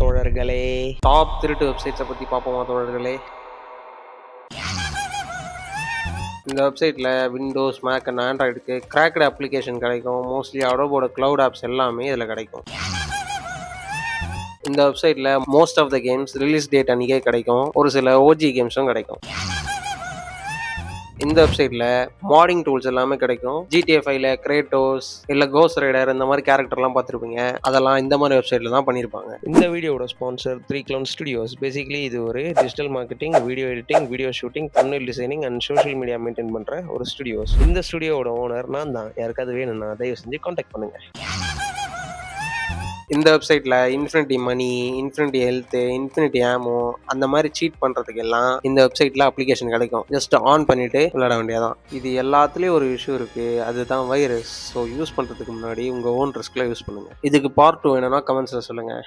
தோழர்களே. டாப் திருட்டு வெப்சைட்ஸை பற்றி பார்ப்போமா தோழர்களே. இந்த வெப்சைட்டில் விண்டோஸ், மேக் அண்ட் ஆண்ட்ராய்டுக்கு கிராக்டு அப்ளிகேஷன் கிடைக்கும். மோஸ்ட்லி அடோபோட க்ளவுட் ஆப்ஸ் எல்லாமே இதில் கிடைக்கும். இந்த வெப்சைட்டில் most of the games release date அன்றைக்கே கிடைக்கும். ஒரு சில ஓஜி கேம்ஸும் கிடைக்கும். இந்த வெப்சைட்டில் மாடிங் டூல்ஸ் எல்லாமே கிடைக்கும். GTA 5ல கிரேட்டோஸ் இல்லை கோஸ்ட் ரைடர் இந்த மாதிரி கேரக்டர்லாம் பார்த்துருப்பீங்க. அதெல்லாம் இந்த மாதிரி வெப்சைட்டில் தான் பண்ணியிருப்பாங்க. இந்த வீடியோட ஸ்பான்சர் 3 Clown Studios. பேசிக்கலி இது ஒரு digital marketing, video editing, video shooting, thumbnail designing and social media maintain பண்ணுற ஒரு ஸ்டுடியோஸ். இந்த ஸ்டுடியோட ஓனர் நான் தான். யாருக்காவது வேணும்னா தயவு செஞ்சு கான்டாக்ட் பண்ணுங்கள். இந்த வெப்சைட்டில் இன்ஃபினிட்டி மணி, இன்ஃபினிட்டி ஹெல்த்து, இன்ஃபினிட்டி ஆமோ அந்த மாதிரி சீட் பண்ணுறதுக்கு எல்லாம் இந்த வெப்சைட்டில் அப்ளிகேஷன் கிடைக்கும். ஜஸ்ட் ஆன் பண்ணிவிட்டு விளையாட வேண்டியதான். இது எல்லாத்துலேயும் ஒரு இஷ்யூ இருக்குது, அதுதான் வைரஸ். ஸோ யூஸ் பண்ணுறதுக்கு முன்னாடி உங்கள் ஓன் ரிஸ்கில் யூஸ் பண்ணுங்கள். இதுக்கு பார்ட் 2 வேணும்னா கமெண்ட்ஸில் சொல்லுங்கள்.